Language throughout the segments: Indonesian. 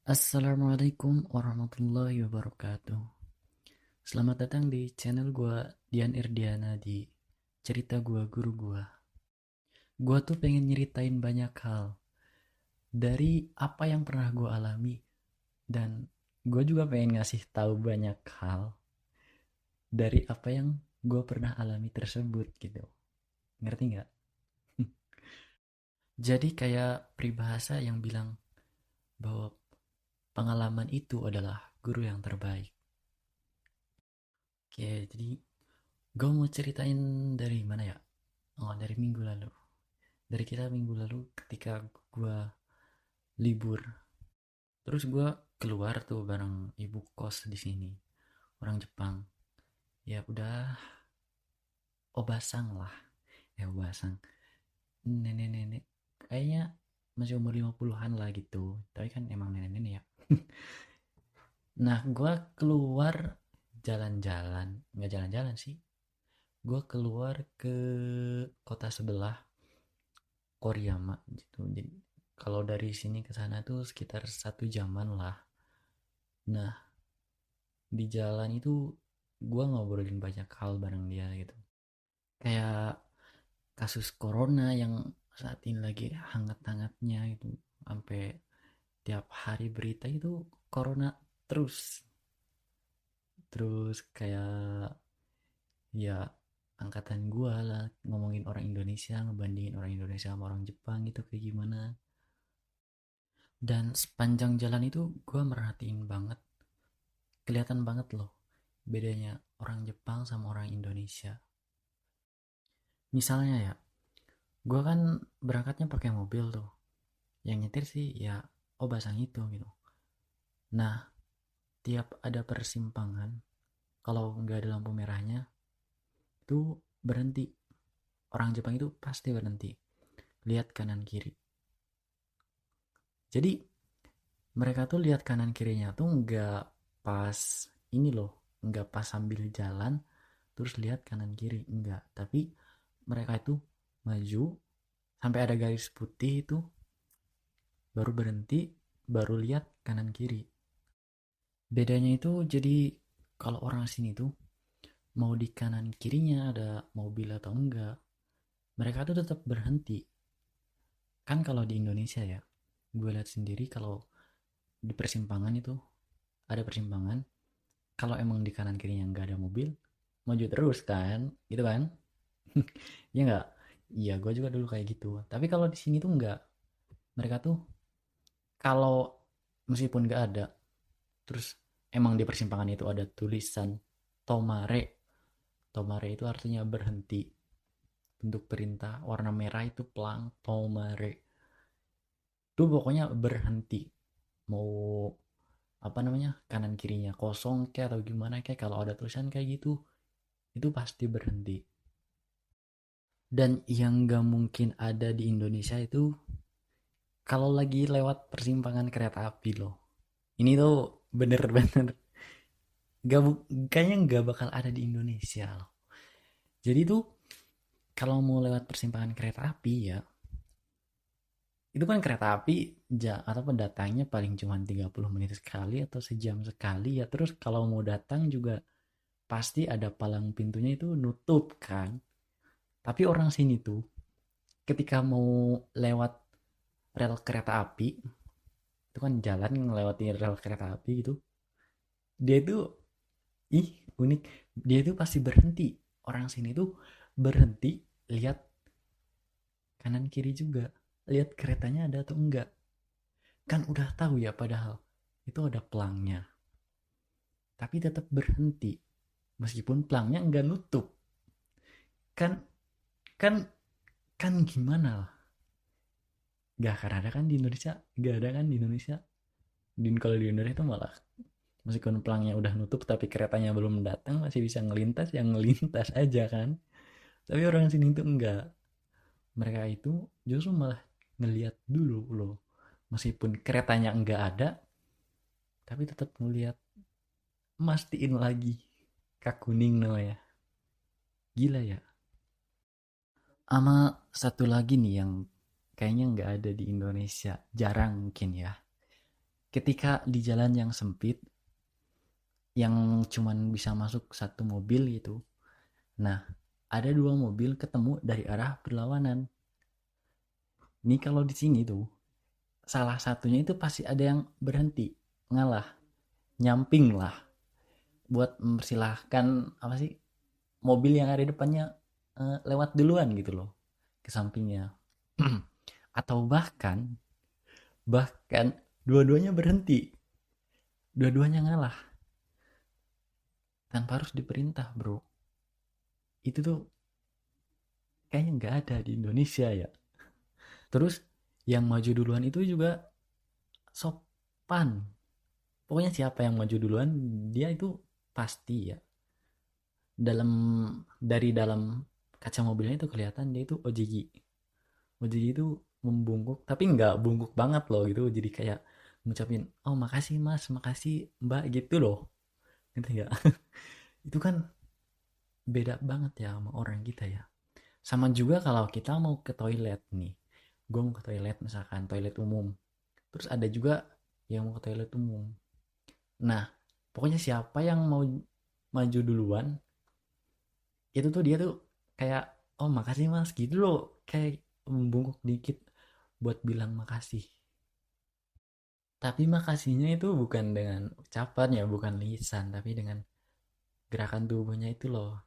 Assalamualaikum warahmatullahi wabarakatuh. Selamat datang di channel gua Dian Irdiana di cerita gua guru gua. Gua tuh pengen nyeritain banyak hal dari apa yang pernah gua alami dan gua juga pengen ngasih tahu banyak hal dari apa yang gua pernah alami tersebut gitu. Ngerti nggak? Jadi kayak peribahasa yang bilang bahwa pengalaman itu adalah guru yang terbaik. Oke, jadi gue mau ceritain dari mana ya? Oh, dari minggu lalu. Dari kita minggu lalu ketika gue libur. Terus gue keluar tuh bareng ibu kos di sini. Orang Jepang. Ya udah obasang lah. Obasang. Nenek-nenek. Kayaknya masih umur 50-an lah gitu. Tapi kan emang nenek-nenek ya. Nah, gue keluar jalan-jalan. Nggak jalan-jalan sih. Gue keluar ke kota sebelah Koriyama gitu. Jadi kalau dari sini ke sana tuh sekitar 1 jaman lah. Nah, di jalan itu gue ngobrolin banyak hal bareng dia gitu. Kayak kasus corona yang saat ini lagi hangat-hangatnya itu. Sampai tiap hari berita itu corona terus. Terus kayak ya angkatan gue lah ngomongin orang Indonesia, ngebandingin orang Indonesia sama orang Jepang gitu kayak gimana. Dan sepanjang jalan itu gue merhatiin banget, kelihatan banget loh bedanya orang Jepang sama orang Indonesia. Misalnya ya, gue kan berangkatnya pakai mobil tuh. Yang nyetir sih ya Obasang itu gitu. Nah, tiap ada persimpangan, kalau nggak ada lampu merahnya, itu berhenti. Orang Jepang itu pasti berhenti. Lihat kanan kiri. Jadi mereka tuh lihat kanan kirinya tuh nggak pas ini loh, nggak pas sambil jalan terus lihat kanan kiri, enggak, tapi mereka itu maju sampai ada garis putih itu baru berhenti, baru lihat kanan kiri. Bedanya itu jadi kalau orang sini tuh mau di kanan kirinya ada mobil atau enggak, mereka tuh tetap berhenti. Kan kalau di Indonesia ya, gue lihat sendiri kalau di persimpangan itu ada persimpangan, kalau emang di kanan kirinya nggak ada mobil, maju terus kan, gitu kan? Ya nggak? Iya, gue juga dulu kayak gitu. Tapi kalau di sini tuh nggak. Mereka tuh kalau meskipun nggak ada, terus emang di persimpangan itu ada tulisan tomare. Tomare itu artinya berhenti. Bentuk perintah warna merah itu pelang tomare. Itu pokoknya berhenti. Mau apa namanya, kanan kirinya kosong kayak atau gimana kayak, kalau ada tulisan kayak gitu itu pasti berhenti. Dan yang nggak mungkin ada di Indonesia itu kalau lagi lewat persimpangan kereta api loh. Ini tuh bener-bener gak, kayaknya nggak bakal ada di Indonesia loh. Jadi tuh kalau mau lewat persimpangan kereta api ya, itu kan kereta api atau datangnya paling cuma 30 menit sekali atau sejam sekali ya. Terus kalau mau datang juga pasti ada palang pintunya itu nutup kan. Tapi orang sini tuh ketika mau lewat rel kereta api, itu kan jalan ngelewati rel kereta api gitu. Dia itu ih unik, dia itu pasti berhenti. Orang sini tuh berhenti, lihat kanan kiri juga, lihat keretanya ada atau enggak. Kan udah tahu ya padahal itu ada pelangnya, tapi tetap berhenti meskipun pelangnya enggak nutup. Kan kan kan gimana lah, gak akan ada kan di Indonesia, gak ada kan di Indonesia. Dan kalau di Indonesia itu malah meskipun pelangnya udah nutup tapi keretanya belum datang masih bisa ngelintas, yang ngelintas aja kan. Tapi orang sini itu enggak, mereka itu justru malah ngelihat dulu loh, meskipun keretanya enggak ada tapi tetap ngelihat, mastiin lagi, kak kuning namanya. Gila ya. Sama satu lagi nih yang kayaknya nggak ada di Indonesia, jarang mungkin ya, Ketika di jalan yang sempit, yang cuman bisa masuk satu mobil gitu. Nah, ada dua mobil ketemu dari arah berlawanan. Ini kalau di sini tuh, salah satunya itu pasti ada yang berhenti, ngalah, nyamping lah, buat mempersilahkan apa sih mobil yang ada di depannya lewat duluan gitu loh ke sampingnya. Atau bahkan bahkan dua-duanya berhenti, dua-duanya ngalah tanpa harus diperintah, bro. Itu tuh kayaknya nggak ada di Indonesia ya. Terus yang maju duluan itu juga sopan. Pokoknya siapa yang maju duluan dia itu pasti ya. Dalam dari dalam kaca mobilnya itu kelihatan dia itu OJG. OJG itu membungkuk tapi nggak bungkuk banget loh gitu. Jadi kayak ngucapin oh makasih mas, makasih mbak gitu loh. Gitu ya. Itu kan beda banget ya sama orang kita ya. Sama juga kalau kita mau ke toilet nih. Gue mau ke toilet misalkan toilet umum. Terus ada juga yang mau ke toilet umum. Nah, pokoknya siapa yang mau maju duluan, itu tuh dia tuh kayak, oh makasih mas, gitu loh. Kayak membungkuk dikit buat bilang makasih. Tapi makasihnya itu bukan dengan ucapan ya, bukan lisan, tapi dengan gerakan tubuhnya itu loh.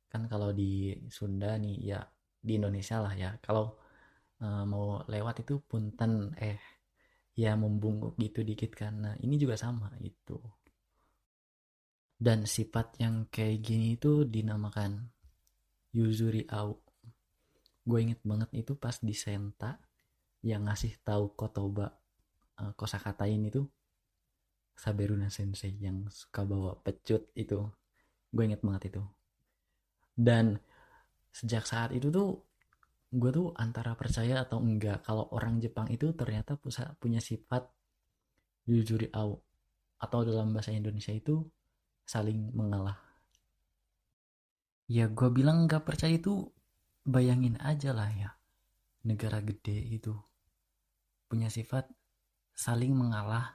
Kan kalau di Sunda nih, ya di Indonesia lah ya, kalau mau lewat itu punten, ya membungkuk gitu dikit kan. Nah, ini juga sama itu. Dan sifat yang kayak gini itu dinamakan Yuzuri Au. Gue inget banget itu pas di Senta yang ngasih tahu Kotoba kosakata ini tuh Saberuna Sensei yang suka bawa pecut itu. Gue inget banget itu. Dan sejak saat itu tuh gue tuh antara percaya atau enggak kalau orang Jepang itu ternyata punya sifat Yuzuri Au atau dalam bahasa Indonesia itu saling mengalah. Ya gue bilang nggak percaya itu bayangin aja lah ya negara gede itu punya sifat saling mengalah.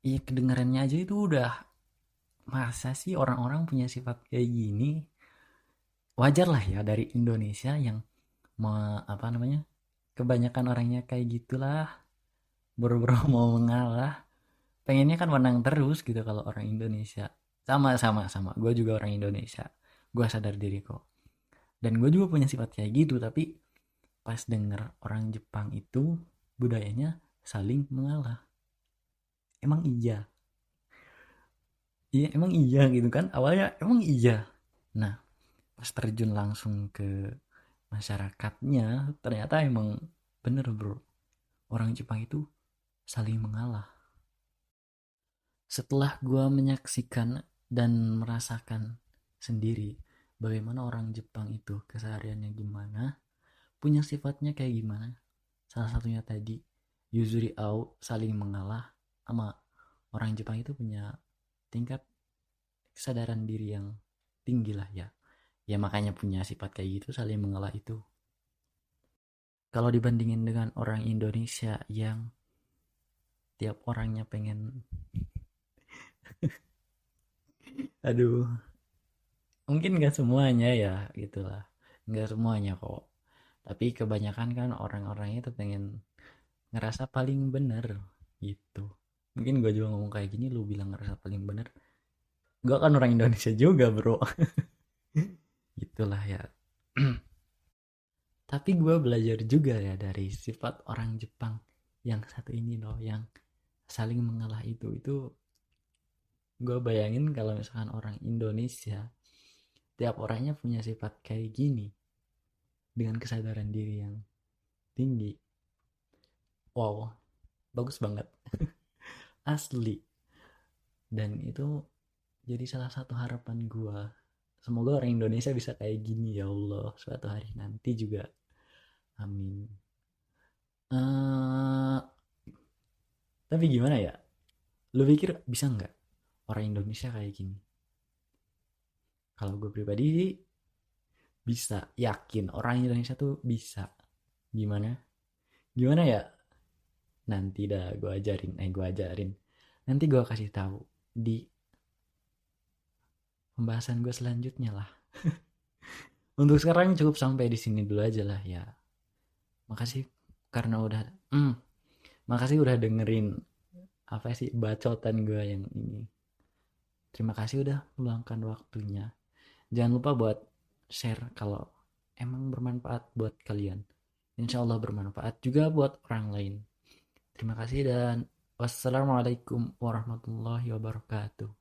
Iya kedengarannya aja itu udah masa sih orang-orang punya sifat kayak gini. Wajar lah ya dari Indonesia yang apa namanya kebanyakan orangnya kayak gitulah, boro-boro mau mengalah, pengennya kan menang terus gitu kalau orang Indonesia. Sama gue juga orang Indonesia, gue sadar diri kok, dan gue juga punya sifat kayak gitu. Tapi pas denger orang Jepang itu budayanya saling mengalah, emang iya, iya emang iya gitu kan awalnya, emang iya. Nah pas terjun langsung ke masyarakatnya ternyata emang bener bro, orang Jepang itu saling mengalah. Setelah gue menyaksikan dan merasakan sendiri bagaimana orang Jepang itu kesehariannya gimana, punya sifatnya kayak gimana, salah satunya tadi Yuzuri Ao saling mengalah, sama orang Jepang itu punya tingkat kesadaran diri yang tinggi lah ya. Ya makanya punya sifat kayak gitu saling mengalah itu. Kalau dibandingin dengan orang Indonesia yang tiap orangnya pengen, aduh, mungkin gak semuanya ya gitulah, nggak semuanya kok, tapi kebanyakan kan orang-orangnya itu pengen ngerasa paling bener gitu. Mungkin gue juga ngomong kayak gini lu bilang ngerasa paling bener, gue kan orang Indonesia juga bro. Gitulah ya. Tapi gue belajar juga ya dari sifat orang Jepang yang satu ini loh, yang saling mengalah itu gue bayangin kalau misalkan orang Indonesia tiap orangnya punya sifat kayak gini dengan kesadaran diri yang tinggi, wow, bagus banget. Asli. Dan itu jadi salah satu harapan gue, semoga orang Indonesia bisa kayak gini ya Allah suatu hari nanti juga, amin. uh, tapi gimana ya, lu pikir bisa nggak orang Indonesia kayak gini? Kalau gue pribadi sih bisa, yakin orang Indonesia tuh bisa. Gimana gimana ya, Nanti dah gue ajarin. Nanti gue kasih tahu di pembahasan gue selanjutnya lah. Untuk sekarang cukup sampai di sini dulu aja lah ya. Makasih karena udah makasih udah dengerin apa sih bacotan gue yang ini. Terima kasih udah meluangkan waktunya. Jangan lupa buat share kalau emang bermanfaat buat kalian. Insya Allah bermanfaat juga buat orang lain. Terima kasih dan wassalamualaikum warahmatullahi wabarakatuh.